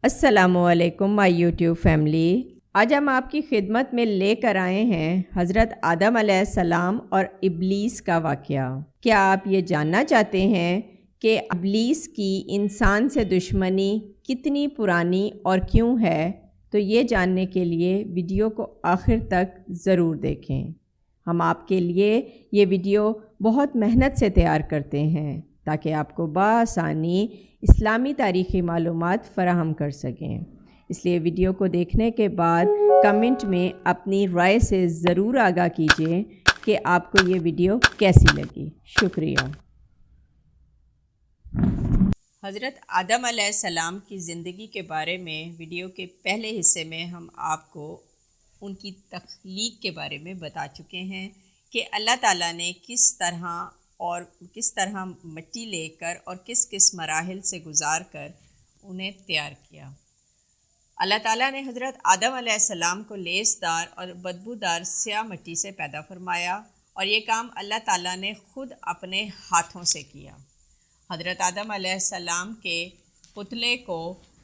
السلام علیکم مائی YouTube family. آج ہم آپ کی خدمت میں لے کر آئے ہیں حضرت آدم علیہ السلام اور ابلیس کا واقعہ۔ کیا آپ یہ جاننا چاہتے ہیں کہ ابلیس کی انسان سے دشمنی کتنی پرانی اور کیوں ہے؟ تو یہ جاننے کے لیے ویڈیو کو آخر تک ضرور دیکھیں۔ ہم آپ کے لیے یہ ویڈیو بہت محنت سے تیار کرتے ہیں تاکہ آپ کو بآسانی اسلامی تاریخی معلومات فراہم کر سکیں۔ اس لیے ویڈیو کو دیکھنے کے بعد کمنٹ میں اپنی رائے سے ضرور آگاہ کیجیے کہ آپ کو یہ ویڈیو کیسی لگی۔ شکریہ۔ حضرت آدم علیہ السلام کی زندگی کے بارے میں ویڈیو کے پہلے حصے میں ہم آپ کو ان کی تخلیق کے بارے میں بتا چکے ہیں کہ اللہ تعالیٰ نے کس طرح مٹی لے کر اور کس کس مراحل سے گزار کر انہیں تیار کیا۔ اللہ تعالیٰ نے حضرت آدم علیہ السلام کو لیسدار اور بدبودار سیاہ مٹی سے پیدا فرمایا، اور یہ کام اللہ تعالیٰ نے خود اپنے ہاتھوں سے کیا۔ حضرت آدم علیہ السلام کے پتلے کو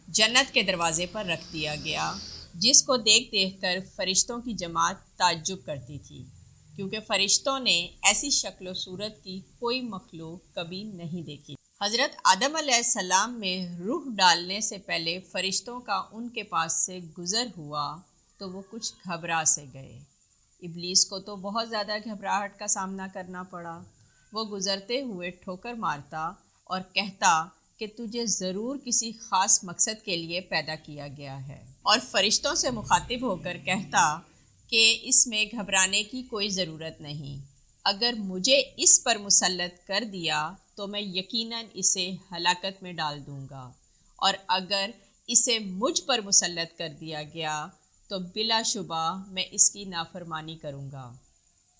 جنت کے دروازے پر رکھ دیا گیا، جس کو دیکھ دیکھ کر فرشتوں کی جماعت تعجب کرتی تھی، کیونکہ فرشتوں نے ایسی شکل و صورت کی کوئی مخلوق کبھی نہیں دیکھی۔ حضرت آدم علیہ السلام میں روح ڈالنے سے پہلے فرشتوں کا ان کے پاس سے گزر ہوا تو وہ کچھ گھبرا سے گئے۔ ابلیس کو تو بہت زیادہ گھبراہٹ کا سامنا کرنا پڑا۔ وہ گزرتے ہوئے ٹھوکر مارتا اور کہتا کہ تجھے ضرور کسی خاص مقصد کے لیے پیدا کیا گیا ہے، اور فرشتوں سے مخاطب ہو کر کہتا کہ اس میں گھبرانے کی کوئی ضرورت نہیں۔ اگر مجھے اس پر مسلط کر دیا تو میں یقیناً اسے ہلاکت میں ڈال دوں گا، اور اگر اسے مجھ پر مسلط کر دیا گیا تو بلا شبہ میں اس کی نافرمانی کروں گا۔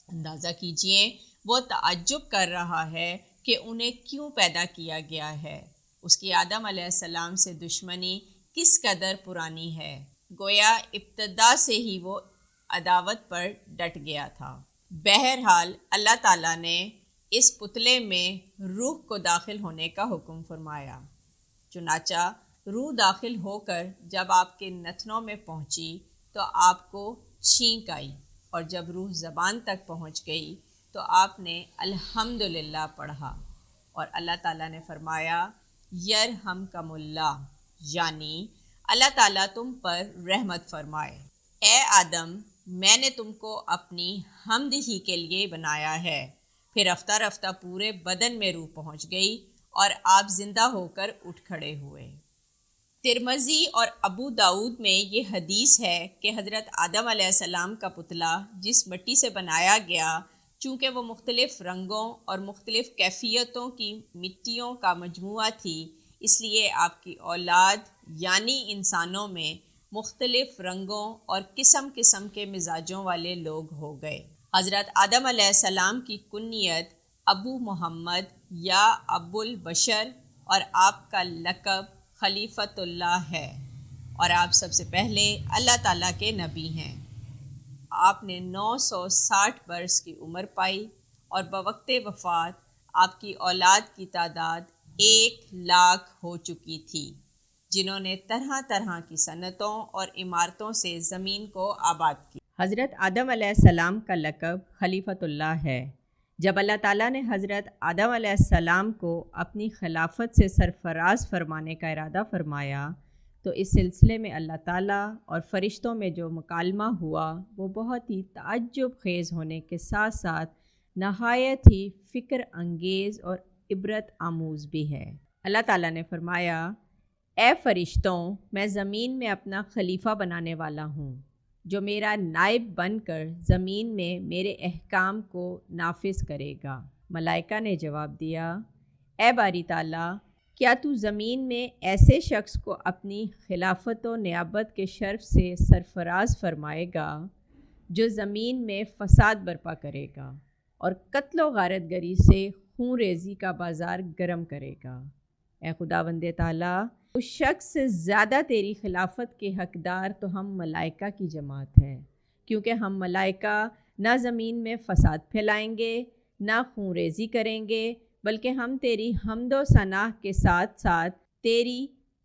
اندازہ کیجئے وہ تعجب کر رہا ہے کہ انہیں کیوں پیدا کیا گیا ہے۔ اس کی آدم علیہ السلام سے دشمنی کس قدر پرانی ہے، گویا ابتدا سے ہی وہ عداوت پر ڈٹ گیا تھا۔ بہرحال اللہ تعالیٰ نے اس پتلے میں روح کو داخل ہونے کا حکم فرمایا۔ چنانچہ روح داخل ہو کر جب آپ کے نتنوں میں پہنچی تو آپ کو چھینک آئی، اور جب روح زبان تک پہنچ گئی تو آپ نے الحمدللہ پڑھا، اور اللہ تعالیٰ نے فرمایا یرحمکم اللہ، یعنی اللہ تعالیٰ تم پر رحمت فرمائے۔ اے آدم، میں نے تم کو اپنی حمد ہی کے لیے بنایا ہے۔ پھر رفتہ رفتہ پورے بدن میں روح پہنچ گئی اور آپ زندہ ہو کر اٹھ کھڑے ہوئے۔ ترمذی اور ابو داؤد میں یہ حدیث ہے کہ حضرت آدم علیہ السلام کا پتلا جس مٹی سے بنایا گیا، چونکہ وہ مختلف رنگوں اور مختلف کیفیتوں کی مٹیوں کا مجموعہ تھی، اس لیے آپ کی اولاد یعنی انسانوں میں مختلف رنگوں اور قسم قسم کے مزاجوں والے لوگ ہو گئے۔ حضرت آدم علیہ السلام کی کنیت ابو محمد یا ابو البشر، اور آپ کا لقب خلیفۃ اللہ ہے، اور آپ سب سے پہلے اللہ تعالیٰ کے نبی ہیں۔ آپ نے 960 برس کی عمر پائی، اور بوقت وفات آپ کی اولاد کی تعداد 1,00,000 ہو چکی تھی، جنہوں نے طرح طرح کی صنعتوں اور عمارتوں سے زمین کو آباد کی۔ حضرت آدم علیہ السلام کا لقب خلیفۃ اللہ ہے۔ جب اللہ تعالیٰ نے حضرت آدم علیہ السلام کو اپنی خلافت سے سرفراز فرمانے کا ارادہ فرمایا تو اس سلسلے میں اللہ تعالیٰ اور فرشتوں میں جو مکالمہ ہوا وہ بہت ہی تعجب خیز ہونے کے ساتھ ساتھ نہایت ہی فکر انگیز اور عبرت آموز بھی ہے۔ اللہ تعالیٰ نے فرمایا، اے فرشتوں، میں زمین میں اپنا خلیفہ بنانے والا ہوں، جو میرا نائب بن کر زمین میں میرے احکام کو نافذ کرے گا۔ ملائکہ نے جواب دیا، اے باری تعالیٰ، کیا تو زمین میں ایسے شخص کو اپنی خلافت و نیابت کے شرف سے سرفراز فرمائے گا جو زمین میں فساد برپا کرے گا اور قتل و غارت گری سے خون ریزی کا بازار گرم کرے گا؟ اے خداوند تعالیٰ، اس شخص سے زیادہ تیری خلافت کے حقدار تو ہم ملائکہ کی جماعت ہے، کیونکہ ہم ملائکہ نہ زمین میں فساد پھیلائیں گے، نہ خون ریزی کریں گے، بلکہ ہم تیری حمد و ثنا کے ساتھ ساتھ تیری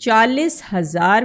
40,000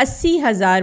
80,000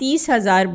30,000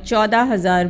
14,000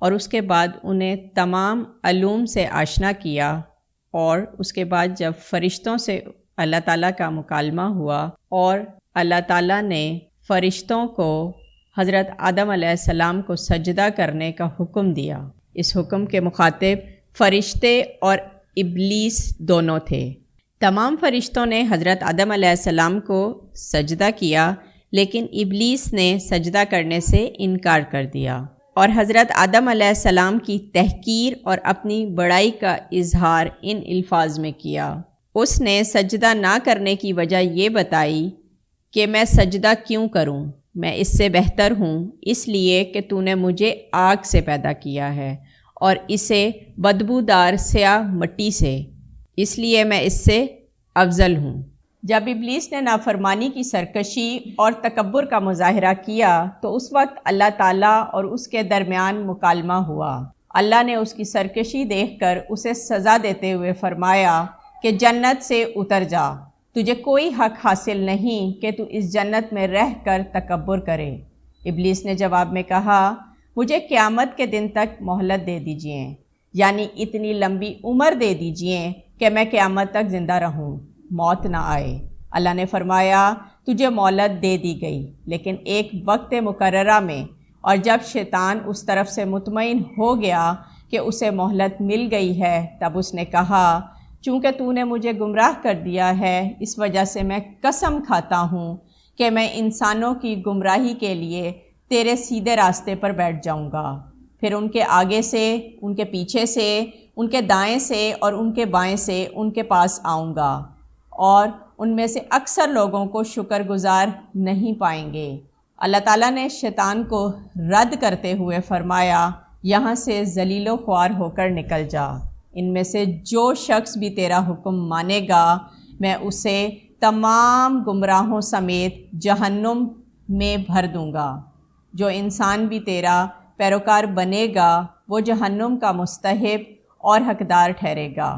اور اس کے بعد انہیں تمام علوم سے آشنا کیا، اور اس کے بعد جب فرشتوں سے اللہ تعالیٰ کا مکالمہ ہوا اور اللہ تعالیٰ نے فرشتوں کو حضرت آدم علیہ السلام کو سجدہ کرنے کا حکم دیا، اس حکم کے مخاطب فرشتے اور ابلیس دونوں تھے۔ تمام فرشتوں نے حضرت آدم علیہ السلام کو سجدہ کیا، لیکن ابلیس نے سجدہ کرنے سے انکار کر دیا اور حضرت آدم علیہ السلام کی تحقیر اور اپنی بڑائی کا اظہار ان الفاظ میں کیا۔ اس نے سجدہ نہ کرنے کی وجہ یہ بتائی کہ میں سجدہ کیوں کروں، میں اس سے بہتر ہوں، اس لیے کہ تو نے مجھے آگ سے پیدا کیا ہے اور اسے بدبودار سیاہ مٹی سے، اس لیے میں اس سے افضل ہوں۔ جب ابلیس نے نافرمانی کی سرکشی اور تکبر کا مظاہرہ کیا تو اس وقت اللہ تعالیٰ اور اس کے درمیان مکالمہ ہوا۔ اللہ نے اس کی سرکشی دیکھ کر اسے سزا دیتے ہوئے فرمایا کہ جنت سے اتر جا، تجھے کوئی حق حاصل نہیں کہ تو اس جنت میں رہ کر تکبر کرے۔ ابلیس نے جواب میں کہا، مجھے قیامت کے دن تک مہلت دے دیجئے، یعنی اتنی لمبی عمر دے دیجئے کہ میں قیامت تک زندہ رہوں، موت نہ آئے۔ اللہ نے فرمایا، تجھے مہلت دے دی گئی، لیکن ایک وقت مقررہ میں، اور جب شیطان اس طرف سے مطمئن ہو گیا کہ اسے مہلت مل گئی ہے، تب اس نے کہا، چونکہ تو نے مجھے گمراہ کر دیا ہے، اس وجہ سے میں قسم کھاتا ہوں کہ میں انسانوں کی گمراہی کے لیے تیرے سیدھے راستے پر بیٹھ جاؤں گا، پھر ان کے آگے سے، ان کے پیچھے سے، ان کے دائیں سے اور ان کے بائیں سے ان کے پاس آؤں گا، اور ان میں سے اکثر لوگوں کو شکر گزار نہیں پائیں گے۔ اللہ تعالیٰ نے شیطان کو رد کرتے ہوئے فرمایا، یہاں سے ذلیل و خوار ہو کر نکل جا، ان میں سے جو شخص بھی تیرا حکم مانے گا میں اسے تمام گمراہوں سمیت جہنم میں بھر دوں گا۔ جو انسان بھی تیرا پیروکار بنے گا وہ جہنم کا مستحق اور حقدار ٹھہرے گا۔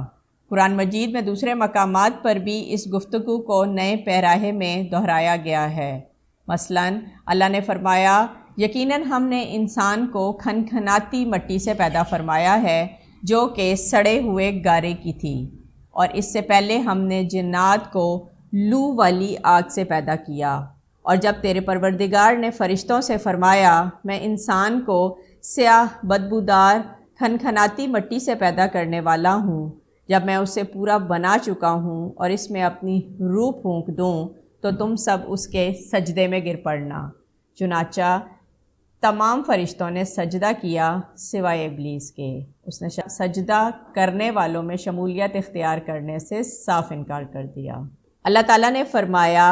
قرآن مجید میں دوسرے مقامات پر بھی اس گفتگو کو نئے پیراہے میں دہرایا گیا ہے۔ مثلاً اللہ نے فرمایا، یقیناً ہم نے انسان کو کھنکھناتی مٹی سے پیدا فرمایا ہے جو کہ سڑے ہوئے گارے کی تھی، اور اس سے پہلے ہم نے جنات کو لو والی آگ سے پیدا کیا، اور جب تیرے پروردگار نے فرشتوں سے فرمایا میں انسان کو سیاہ بدبودار کھنکھناتی مٹی سے پیدا کرنے والا ہوں، جب میں اسے پورا بنا چکا ہوں اور اس میں اپنی روح پھونک دوں تو تم سب اس کے سجدے میں گر پڑنا۔ چنانچہ تمام فرشتوں نے سجدہ کیا سوائے ابلیس کے، اس نے سجدہ کرنے والوں میں شمولیت اختیار کرنے سے صاف انکار کر دیا۔ اللہ تعالیٰ نے فرمایا،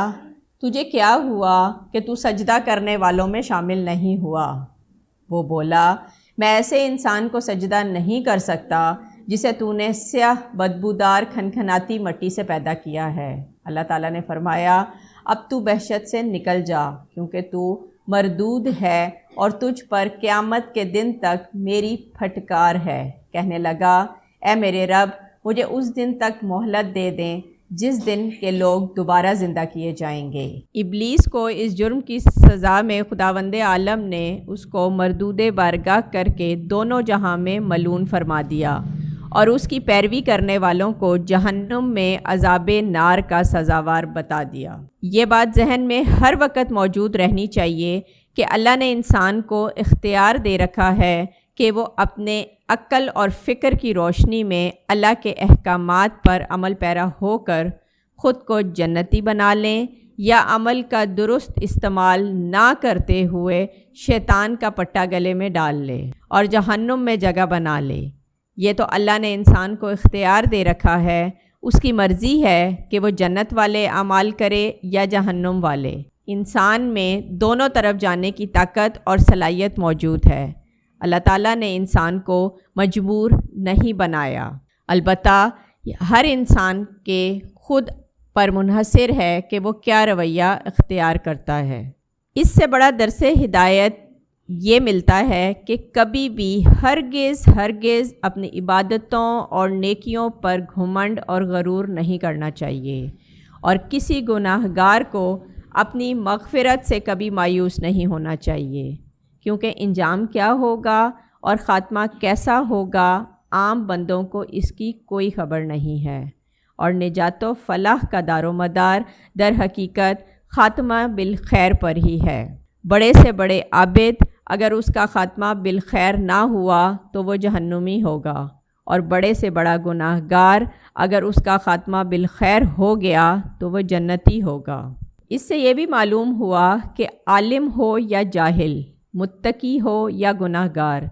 تجھے کیا ہوا کہ تو سجدہ کرنے والوں میں شامل نہیں ہوا؟ وہ بولا، میں ایسے انسان کو سجدہ نہیں کر سکتا جسے تو نے سیاہ بدبودار کھنکھناتی مٹی سے پیدا کیا ہے۔ اللہ تعالیٰ نے فرمایا، اب تو وحشت سے نکل جا، کیونکہ تو مردود ہے اور تجھ پر قیامت کے دن تک میری پھٹکار ہے۔ کہنے لگا، اے میرے رب، مجھے اس دن تک مہلت دے دیں جس دن کے لوگ دوبارہ زندہ کیے جائیں گے۔ ابلیس کو اس جرم کی سزا میں خداوند عالم نے اس کو مردود بارگاہ کر کے دونوں جہاں میں ملعون فرما دیا، اور اس کی پیروی کرنے والوں کو جہنم میں عذاب نار کا سزاوار بتا دیا۔ یہ بات ذہن میں ہر وقت موجود رہنی چاہیے کہ اللہ نے انسان کو اختیار دے رکھا ہے کہ وہ اپنے عقل اور فکر کی روشنی میں اللہ کے احکامات پر عمل پیرا ہو کر خود کو جنتی بنا لیں، یا عمل کا درست استعمال نہ کرتے ہوئے شیطان کا پٹا گلے میں ڈال لے اور جہنم میں جگہ بنا لے۔ یہ تو اللہ نے انسان کو اختیار دے رکھا ہے، اس کی مرضی ہے کہ وہ جنت والے اعمال کرے یا جہنم والے۔ انسان میں دونوں طرف جانے کی طاقت اور صلاحیت موجود ہے۔ اللہ تعالیٰ نے انسان کو مجبور نہیں بنایا، البتہ ہر انسان کے خود پر منحصر ہے کہ وہ کیا رویہ اختیار کرتا ہے۔ اس سے بڑا درس ہدایت یہ ملتا ہے کہ کبھی بھی ہرگز اپنی عبادتوں اور نیکیوں پر گھمنڈ اور غرور نہیں کرنا چاہیے، اور کسی گناہ گار کو اپنی مغفرت سے کبھی مایوس نہیں ہونا چاہیے، کیونکہ انجام کیا ہوگا اور خاتمہ کیسا ہوگا عام بندوں کو اس کی کوئی خبر نہیں ہے، اور نجات و فلاح کا دار و مدار در حقیقت خاتمہ بالخیر پر ہی ہے۔ بڑے سے بڑے عابد اگر اس کا خاتمہ بالخیر نہ ہوا تو وہ جہنمی ہوگا، اور بڑے سے بڑا گناہ گار اگر اس کا خاتمہ بالخیر ہو گیا تو وہ جنتی ہوگا۔ اس سے یہ بھی معلوم ہوا کہ عالم ہو یا جاہل، متقی ہو یا گناہ گار،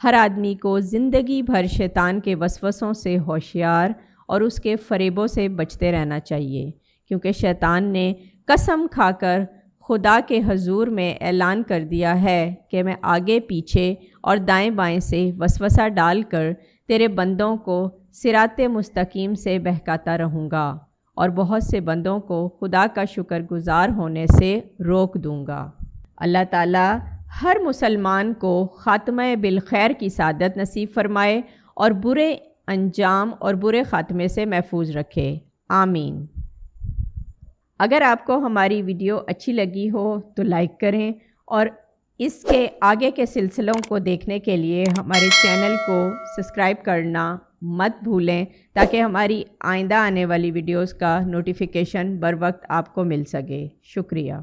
ہر آدمی کو زندگی بھر شیطان کے وسوسوں سے ہوشیار اور اس کے فریبوں سے بچتے رہنا چاہیے، کیونکہ شیطان نے قسم کھا کر خدا کے حضور میں اعلان کر دیا ہے کہ میں آگے پیچھے اور دائیں بائیں سے وسوسہ ڈال کر تیرے بندوں کو صراط مستقیم سے بہکاتا رہوں گا، اور بہت سے بندوں کو خدا کا شکر گزار ہونے سے روک دوں گا۔ اللہ تعالیٰ ہر مسلمان کو خاتمہ بالخیر کی سعادت نصیب فرمائے اور برے انجام اور برے خاتمے سے محفوظ رکھے، آمین۔ اگر آپ کو ہماری ویڈیو اچھی لگی ہو تو لائک کریں، اور اس کے آگے کے سلسلوں کو دیکھنے کے لیے ہمارے چینل کو سبسکرائب کرنا مت بھولیں، تاکہ ہماری آئندہ آنے والی ویڈیوز کا نوٹیفیکیشن بر وقت آپ کو مل سکے۔ شکریہ۔